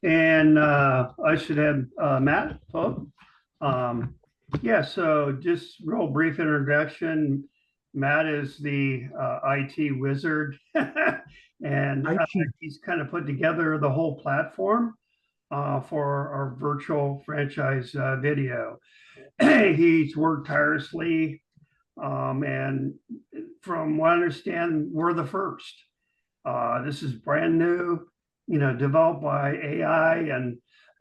And I should have Matt talk. Um, yeah, so just real brief introduction. Matt is the IT wizard, and IT. he's kind of put together the whole platform for our virtual franchise video. He's worked tirelessly, and from what I understand, we're the first. This is brand new, developed by AI,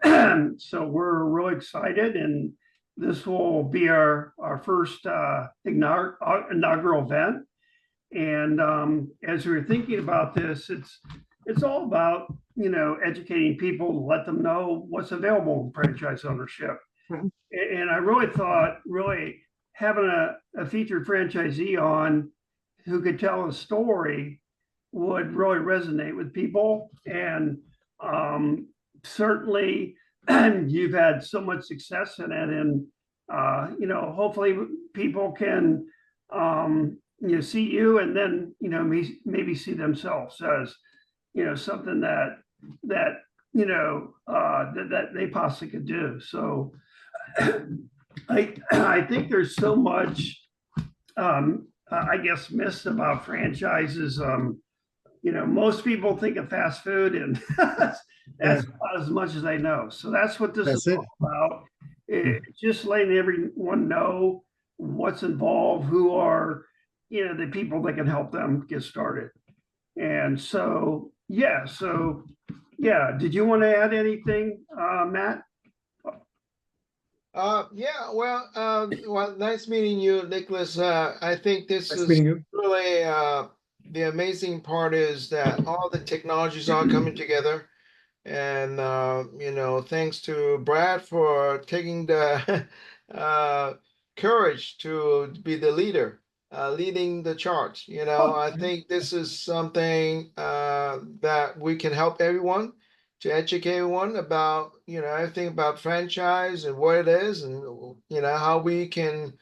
and so we're really excited. And this will be our first inaugural event. And as we were thinking about this, it's all about educating people to let them know what's available in franchise ownership. Mhm. And I really thought, really having a featured franchisee on who could tell a story would really resonate with people. And certainly, you've had so much success in it, and hopefully, people can see you, and then maybe see themselves as something that that they possibly could do. So I think there's so much I guess missed about franchises. Most people think of fast food, and Yeah, that's about as much as they know. So that's what this is that's it. all about. Mhm. Just letting everyone know what's involved, who are the people that can help them get started. And so yeah. Did you want to add anything, Matt? Well, nice meeting you, Nicholas. I think this Nice is meeting you. really the amazing part is that all the technologies are coming together, and thanks to Brad for taking the courage to be the leader, leading the charge. I think this is something that we can help everyone to educate everyone about, everything about franchise and what it is, and how we can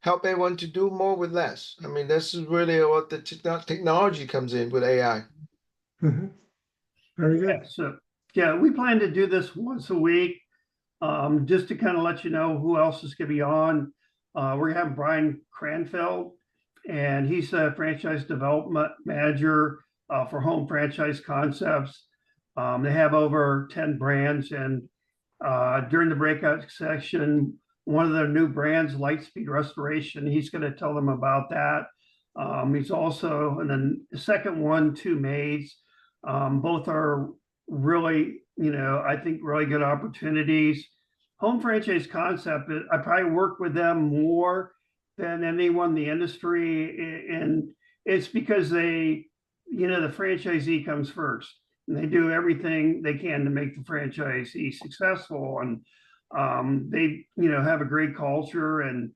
help everyone to do more with less. I mean, this is really what the technology comes in with AI. Mhm. Very Yeah. good. So yeah, we plan to do this once a week. Just to kind of let you know who else is going to be on. We're going to have Brian Cranfield, and he's a franchise development manager for Home Franchise Concepts. They have over 10 brands, and during the breakout section, one of their new brands, Lightspeed Restoration, he's going to tell them about that. He's also, and then the second one, Two Maids. Both are really, I think really good opportunities. Home franchise concept, I probably work with them more than anyone in the industry. And it's because the franchisee comes first, and they do everything they can to make the franchisee successful. And they, have a great culture, and,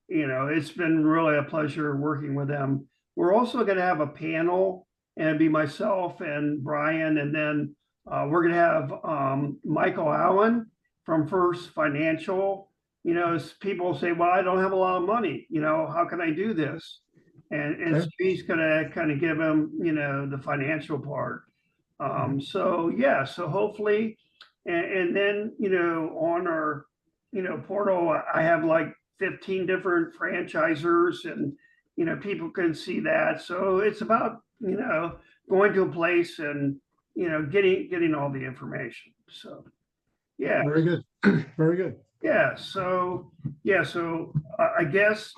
it's been really a pleasure working with them. We're also going to have a panel, and it'd be myself and Brian, and then we're going to have Michael Allen from First Financial. As people say, well, I don't have a lot of money. How can I do this? And Okay. so he's going to kind of give him, the financial part. So yeah, so hopefully, and then on our portal, I have like 15 different franchisors, and people can see that. So it's about going to a place and getting all the information. So yeah, Very good. Very good. I guess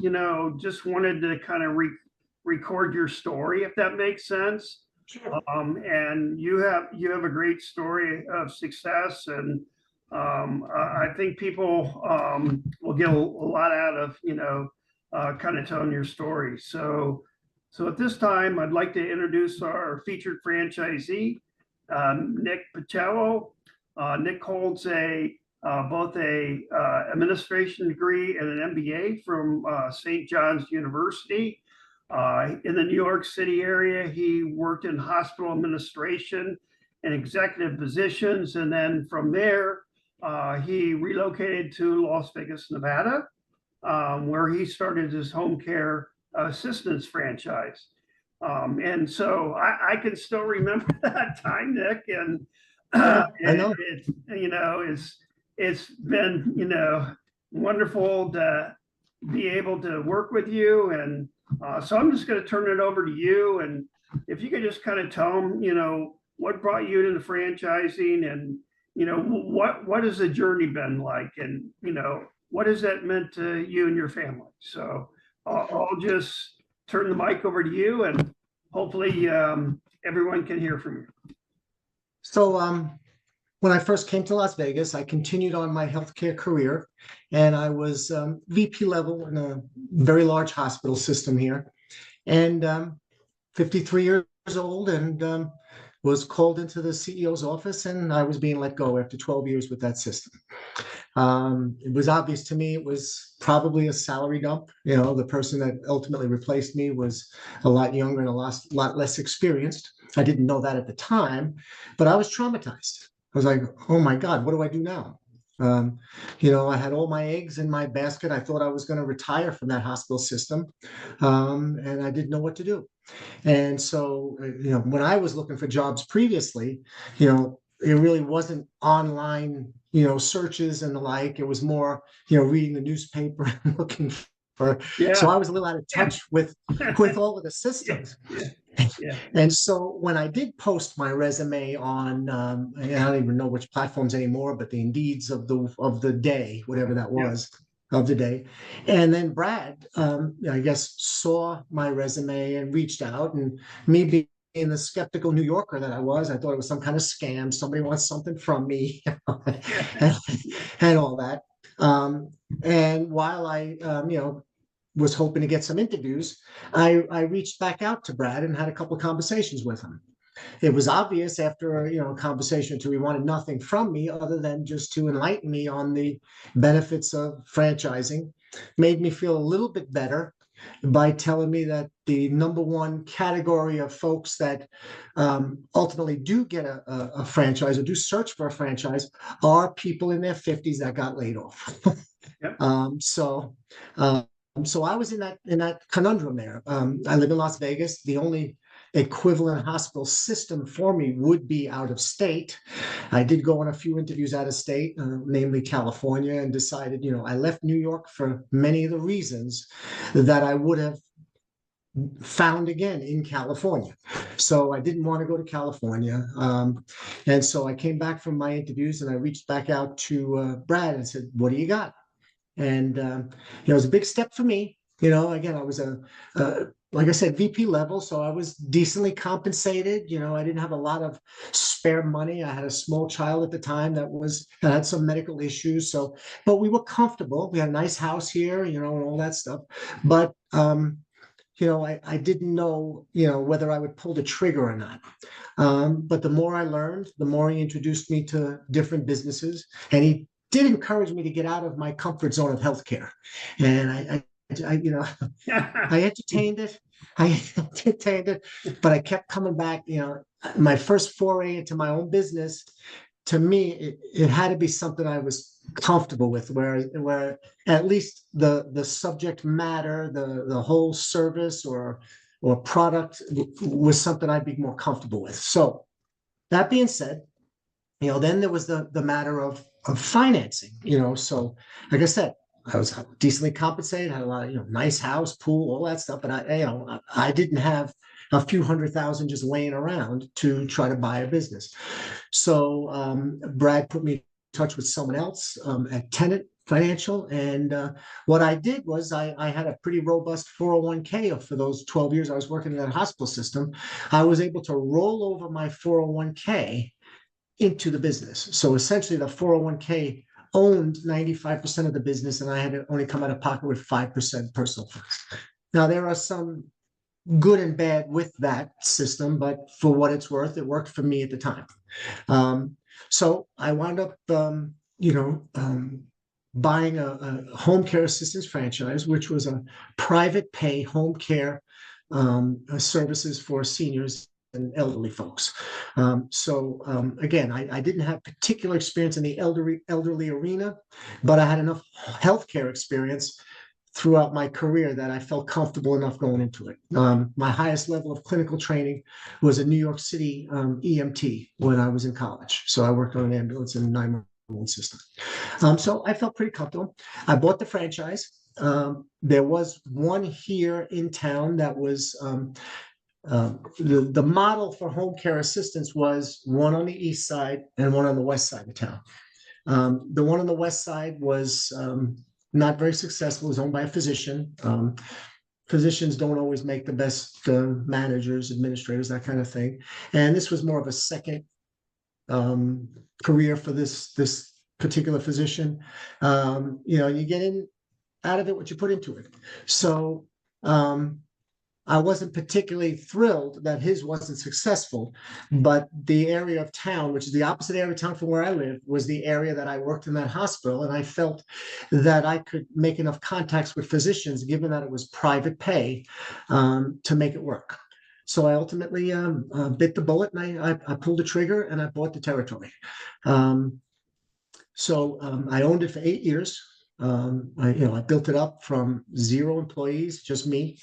just wanted to kind of record your story, if that makes sense. Sure. And you have a great story of success, and I think people will get a lot out of kind of telling your story. So at this time, I'd like to introduce our featured franchisee, Nick Paciello. Nick holds both a administration degree and an MBA from St. John's University. In the New York City area, he worked in hospital administration and executive positions. And then from there, he relocated to Las Vegas, Nevada, where he started his home care assistance franchise. And so I can still remember that time, Nick. And Yeah, I know. It's, it's been, wonderful to be able to work with you. And so I'm just going to turn it over to you. And if you could just kind of tell them, what brought you into franchising, and, what has the journey been like? And, what has that meant to you and your family? So I'll just turn the mic over to you, and hopefully everyone can hear from you. So when I first came to Las Vegas, I continued on my healthcare career, and I was VP level in a very large hospital system here, and 53 years old, and was called into the CEO's office, and I was being let go after 12 years with that system. It was obvious to me it was probably a salary dump. The person that ultimately replaced me was a lot younger and a lot less experienced. I didn't know that at the time, but I was traumatized. I was like, oh my God, what do I do now? I had all my eggs in my basket. I thought I was going to retire from that hospital system, and I didn't know what to do. And so, when I was looking for jobs previously, it really wasn't online, searches and the like. It was more, reading the newspaper and looking for. So I was a little out of touch with all of the systems. Yeah. And so when I did post my resume on, I don't even know which platforms anymore, but the Indeeds of the day, whatever that was, of the day. And then Brad, I guess, saw my resume and reached out, and me being the skeptical New Yorker that I was, I thought it was some kind of scam. Somebody wants something from me and all that. And while I, was hoping to get some interviews, I reached back out to Brad and had a couple of conversations with him. It was obvious after a conversation or two, he wanted nothing from me other than just to enlighten me on the benefits of franchising. Made me feel a little bit better by telling me that the number one category of folks that ultimately do get a franchise or do search for a franchise are people in their 50s that got laid off. Yep. So I was in that conundrum there. I live in Las Vegas. The only equivalent hospital system for me would be out of state. I did go on a few interviews out of state, namely California, and decided, I left New York for many of the reasons that I would have found again in California. So I didn't want to go to California. And so I came back from my interviews and I reached back out to Brad and said, what do you got? And it was a big step for me. Again, I was like I said, VP level, so I was decently compensated. I didn't have a lot of spare money. I had a small child at the time that had some medical issues. But we were comfortable. We had a nice house here, and all that stuff. But I didn't know, whether I would pull the trigger or not. But the more I learned, the more he introduced me to different businesses, and he did encourage me to get out of my comfort zone of healthcare. And I entertained it. But I kept coming back. My first foray into my own business, to me, it had to be something I was comfortable with, where at least the subject matter, the whole service or product was something I'd be more comfortable with. So that being said, then there was the matter of financing. So like I said, I was decently compensated, had a lot of nice house, pool, all that stuff, but I didn't have a few $100,000 just laying around to try to buy a business. So Brad put me in touch with someone else at Tenet Financial, and what I did was I had a pretty robust 401k for those 12 years I was working in that hospital system. I was able to roll over my 401k into the business. So essentially the 401k owned 95% of the business, and I had to only come out of pocket with 5% personal funds. Now, there are some good and bad with that system, but for what it's worth, it worked for me at the time. So I wound up, buying a home care assistance franchise, which was a private pay home care services for seniors and elderly folks. Again, I didn't have particular experience in the elderly arena, but I had enough healthcare experience throughout my career that I felt comfortable enough going into it. My highest level of clinical training was a New York City EMT when I was in college. So I worked on an ambulance and 911 system. So I felt pretty comfortable. I bought the franchise. There was one here in town that was the model for home care assistance was one on the east side and one on the west side of town. The one on the west side was not very successful. It was owned by a physician. Physicians don't always make the best managers, administrators, that kind of thing. And this was more of a second career for this particular physician. You get in out of it what you put into it. So I wasn't particularly thrilled that his wasn't successful, but the area of town, which is the opposite area of town from where I live, was the area that I worked in that hospital. And I felt that I could make enough contacts with physicians, given that it was private pay, to make it work. So I ultimately bit the bullet and I pulled the trigger and I bought the territory. So I owned it for 8 years. I built it up from 0 employees, just me.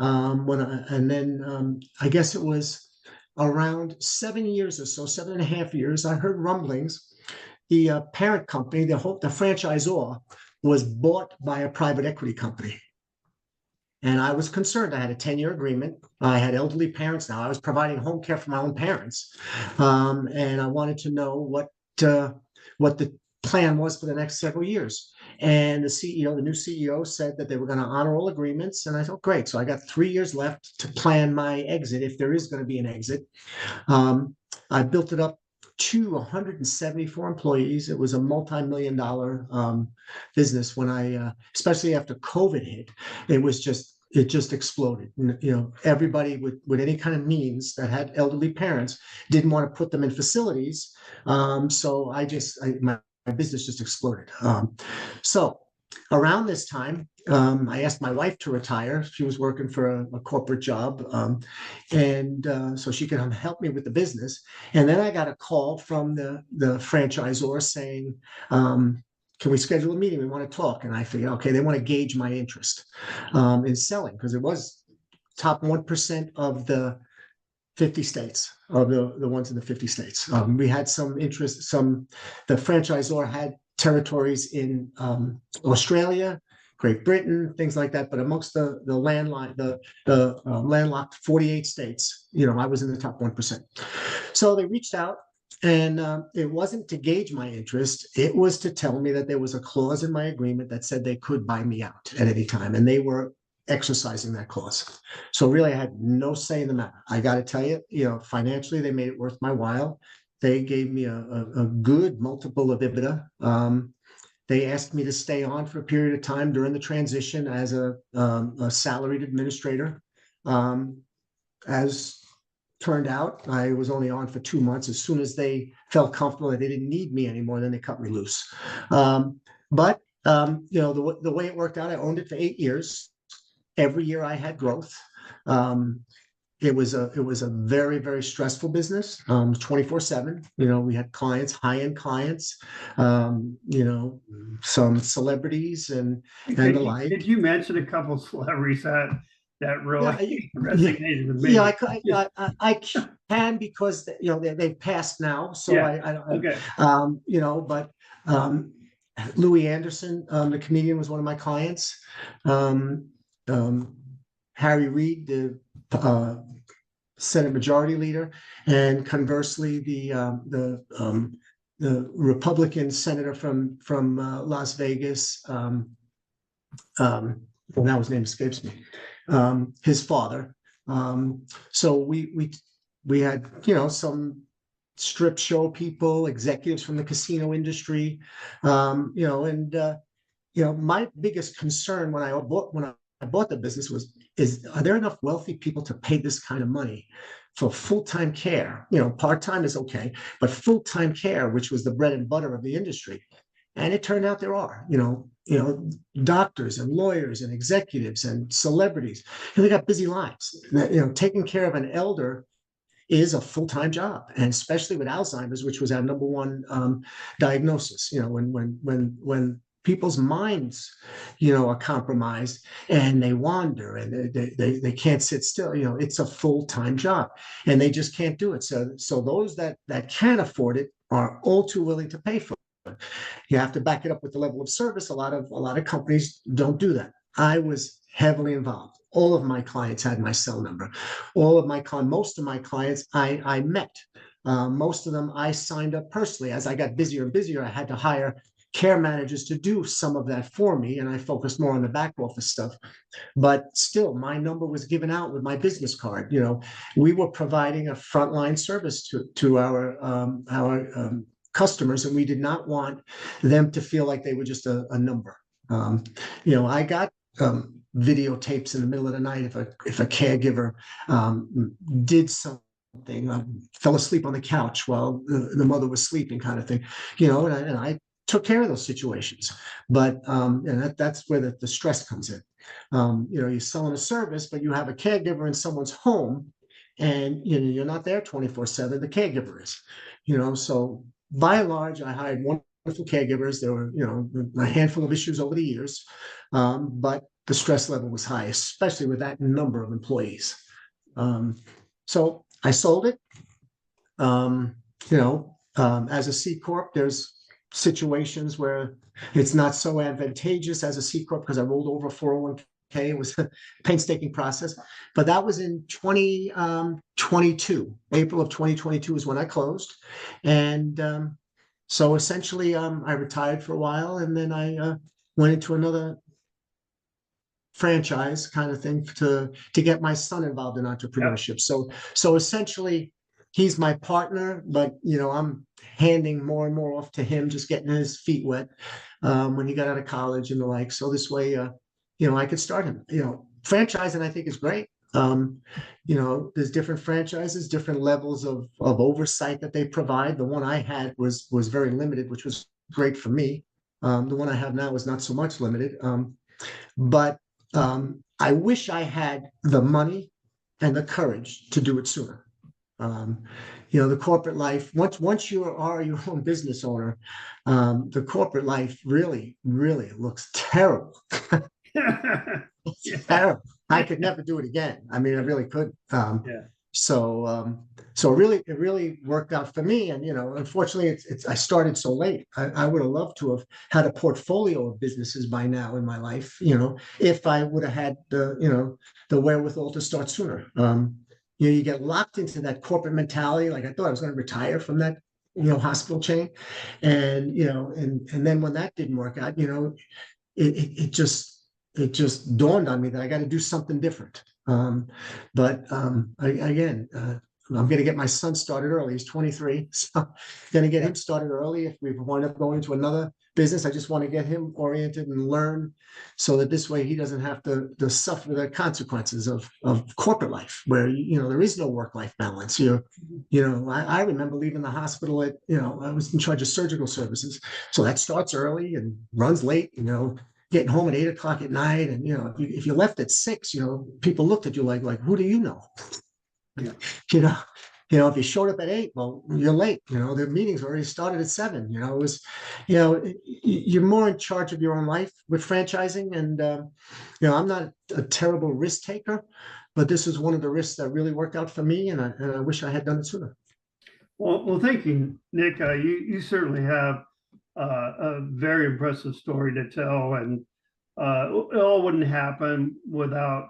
I guess it was around 7 years or so, 7.5 years, I heard rumblings. The parent company, the franchisor, was bought by a private equity company. And I was concerned. I had a 10-year agreement. I had elderly parents now. I was providing home care for my own parents. And I wanted to know what the plan was for the next several years. And the new CEO said that they were going to honor all agreements. And I thought, great. So I got 3 years left to plan my exit, if there is going to be an exit. I built it up to 174 employees. It was a multi-million-dollar business when especially after COVID hit, it just exploded. Everybody with any kind of means that had elderly parents didn't want to put them in facilities. So my business just exploded. So around this time, I asked my wife to retire. She was working for a corporate job, so she could help me with the business. And then I got a call from the franchisor saying, can we schedule a meeting? We want to talk. And I figured, okay, they want to gauge my interest in selling, because it was top 1% of the 50 states, of the ones in the 50 states. We had some interest. The franchisor had territories in Australia, Great Britain, things like that. But amongst the landlocked 48 states, I was in the top 1%. So they reached out, and it wasn't to gauge my interest. It was to tell me that there was a clause in my agreement that said they could buy me out at any time, and they were exercising that clause. So really, I had no say in the matter. I got to tell you, financially, they made it worth my while. They gave me a good multiple of EBITDA. They asked me to stay on for a period of time during the transition as a salaried administrator. As turned out, I was only on for 2 months. As soon as they felt comfortable that they didn't need me anymore, then they cut me loose. But the way it worked out, I owned it for 8 years. Every year I had growth. It was a very, very stressful business, 24/7. We had clients, high-end clients, some celebrities and the like. Did you mention a couple of celebrities that really resonated with me? Yeah, I can, because they've passed now. So yeah. Okay. But Louis Anderson, the comedian, was one of my clients. Harry Reid, the Senate Majority Leader, and conversely, the Republican senator from Las Vegas. Now his name escapes me. His father. So we had some strip show people, executives from the casino industry, my biggest concern when I bought the business is are there enough wealthy people to pay this kind of money for full-time care? Part-time is okay, but full-time care, which was the bread and butter of the industry. And it turned out there are, doctors and lawyers and executives and celebrities, and they got busy lives. Taking care of an elder is a full-time job, and especially with Alzheimer's, which was our number one diagnosis. When people's minds, are compromised, and they wander, and they can't sit still. It's a full-time job, and they just can't do it. So those that can afford it are all too willing to pay for it. You have to back it up with the level of service. A lot of companies don't do that. I was heavily involved. All of my clients had my cell number. Most of my clients I met. Most of them I signed up personally. As I got busier and busier, I had to hire care managers to do some of that for me, and I focused more on the back office stuff. But still, my number was given out with my business card. We were providing a frontline service to our customers, and we did not want them to feel like they were just a number. I got videotapes in the middle of the night if a caregiver did something, fell asleep on the couch while the mother was sleeping, kind of thing, and I took care of those situations. But and that's where the stress comes in. You're selling a service, but you have a caregiver in someone's home, and you're not there 24/7. The caregiver is, so by and large, I hired wonderful caregivers. There were, a handful of issues over the years, but the stress level was high, especially with that number of employees. So I sold it. As a C Corp, there's situations where it's not so advantageous as a C Corp because I rolled over 401k. It was a painstaking process, but that was in 2022. April of 2022 is when I closed. And so essentially, I retired for a while, and then I went into another franchise kind of thing to get my son involved in entrepreneurship. So essentially, he's my partner, but I'm handing more and more off to him, just getting his feet wet when he got out of college and the like. So this way, I could start him. Franchising, I think, is great. There's different franchises, different levels of oversight that they provide. The one I had was very limited, which was great for me. The one I have now is not so much limited. But I wish I had the money and the courage to do it sooner. The corporate life, once you are your own business owner, the corporate life really, really looks terrible. It's terrible. I could never do it again. I mean, I really couldn't. So it really worked out for me. And unfortunately, I started so late. I would have loved to have had a portfolio of businesses by now in my life. If I would have had the wherewithal to start sooner. You get locked into that corporate mentality. Like I thought I was going to retire from that hospital chain, and and then when that didn't work out, it just dawned on me that I got to do something different. But I'm going to get my son started early. He's 23, so I'm going to get him started early. If we wind up going to another business, I just want to get him oriented and learn, so that this way he doesn't have to suffer the consequences of corporate life, where there is no work-life balance. I remember leaving the hospital at I was in charge of surgical services, so that starts early and runs late. Getting home at 8 o'clock at night, and if you left at 6, people looked at you like who do you know? Yeah. If you showed up at 8, well, you're late. The meetings already started at 7. It was, you're more in charge of your own life with franchising, and I'm not a terrible risk taker, but this is one of the risks that really worked out for me, and I wish I had done it sooner. Well, thank you, Nick. You certainly have a very impressive story to tell, and it all wouldn't happen without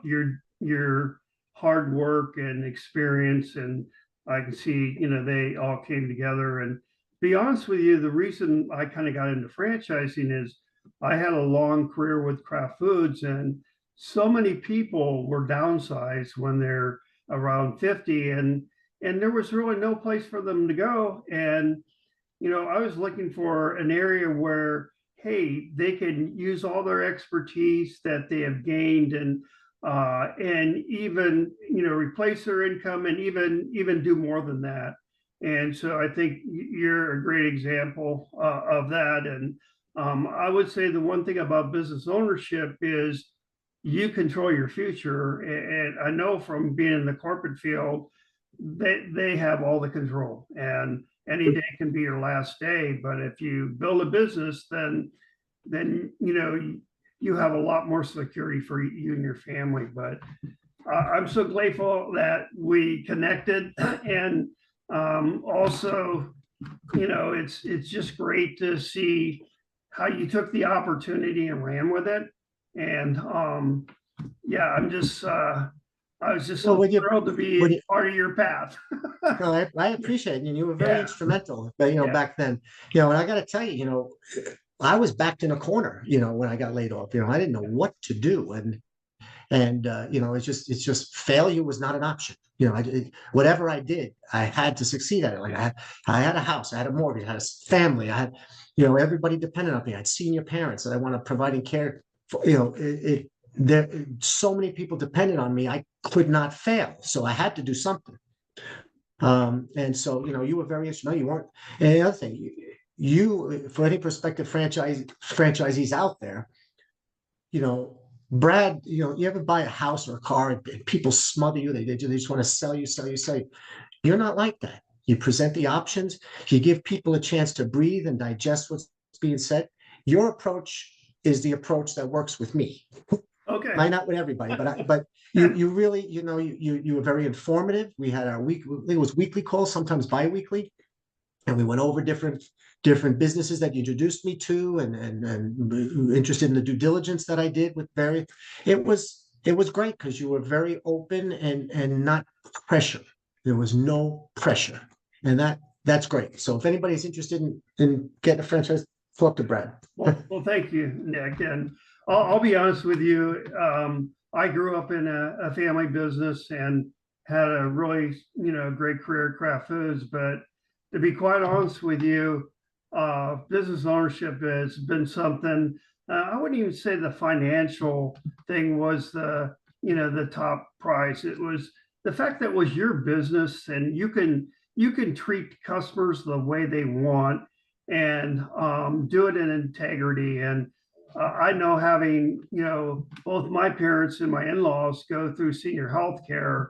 your hard work and experience. And I can see, they all came together. And to be honest with you, the reason I kind of got into franchising is I had a long career with Kraft Foods, and so many people were downsized when they're around 50, and there was really no place for them to go. And I was looking for an area where, hey, they can use all their expertise that they have gained, and even replace their income, and even do more than that. And so I think you're a great example of that. And I would say the one thing about business ownership is you control your future. And I know from being in the corporate field, they have all the control, and any day can be your last day. But if you build a business, then then, you have a lot more security for you and your family. But I'm so grateful that we connected. And also, it's just great to see how you took the opportunity and ran with it. And yeah, I was just Well, so thrilled to be part of your path. no, I appreciate it. And you were very Yeah. instrumental, but Yeah. back then, and I got to tell you, I was backed in a corner, when I got laid off. I didn't know what to do, and it's just failure was not an option. Whatever I did, I had to succeed at it. Like I had a house, I had a mortgage, I had a family, I had, everybody dependent on me. I had senior parents that I want to providing care for. There so many people depended on me. I could not fail, so I had to do something. And so you were very instrumental. You weren't. And the other thing, you for any prospective franchisees out there, Brad, you ever buy a house or a car and people smother you? They just want to sell you. You're not like that. You present the options. You give people a chance to breathe and digest what's being said. Your approach is the approach that works with me. Okay. Might not with everybody, but you really, you were very informative. We had our it was weekly calls, sometimes bi-weekly, and we went over different businesses that you introduced me to, and interested in the due diligence that I did with very. It was great because you were very open and not pressure. There was no pressure, and that's great. So if anybody's interested in getting a franchise, talk to Brad. Well, thank you, Nick. And I'll be honest with you. I grew up in a family business and had a really, great career at Kraft Foods. But to be quite honest with you, business ownership has been something. I wouldn't even say the financial thing was the top prize. It was the fact that it was your business, and you can treat customers the way they want, and do it in integrity. And I know, having both my parents and my in-laws go through senior health care,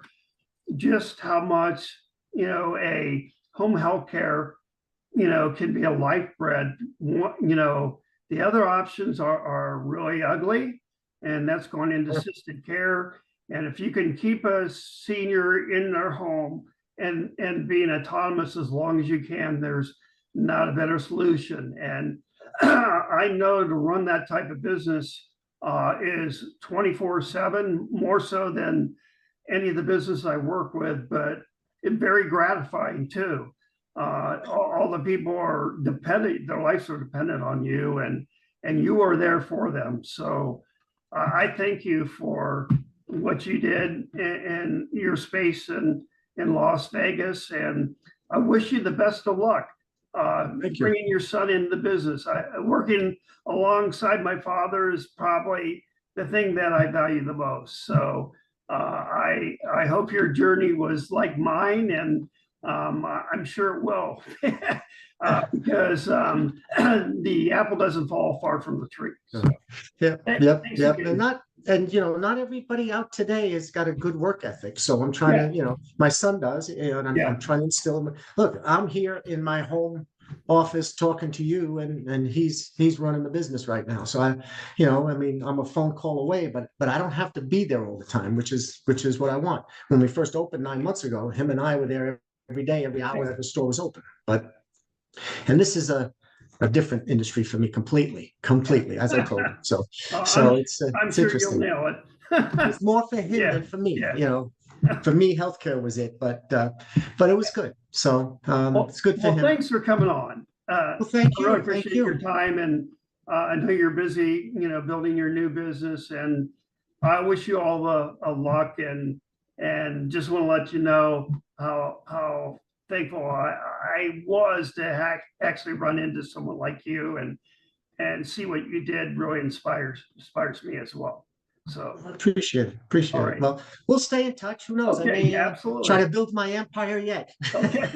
just how much a home health care can be a lifeblood. The other options are really ugly, and that's going into assisted care. And if you can keep a senior in their home and being autonomous as long as you can, there's not a better solution. And I know to run that type of business is 24/7, more so than any of the business I work with, but it's very gratifying too. All the people are dependent; their lives are dependent on you, and you are there for them. So I thank you for what you did in your space in Las Vegas, and I wish you the best of luck. Bringing your son into the business. Working alongside my father is probably the thing that I value the most. So I hope your journey was like mine, and I'm sure it will, because the apple doesn't fall far from the tree. So, yep. Not everybody out today has got a good work ethic. So I'm trying to, my son does, and I'm trying to instill him. Look, I'm here in my home office talking to you, and he's running the business right now. So I'm a phone call away, but I don't have to be there all the time, which is what I want. When we first opened 9 months ago, him and I were there every day, every hour that the store was open. And this is a different industry for me completely, as I told you. So it's sure interesting. You'll nail it. It's more for him than for me. For me, healthcare was it, but it was good. So it's good for him. Thanks for coming on. Well, thank you. I really appreciate your time, and I know you're busy, building your new business, and I wish you all the luck, and just want to let you know how thankful I was to actually run into someone like you, and see what you did really inspires me as well. So I appreciate it. Right. Well, we'll stay in touch. Who knows? Okay, I may absolutely try to build my empire yet. Okay.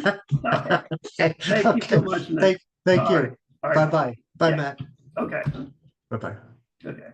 Right. Okay. Thank you so much, Nick. Thank you. All right. Bye-bye. Bye, Yeah. Matt. Okay. Bye-bye. Okay.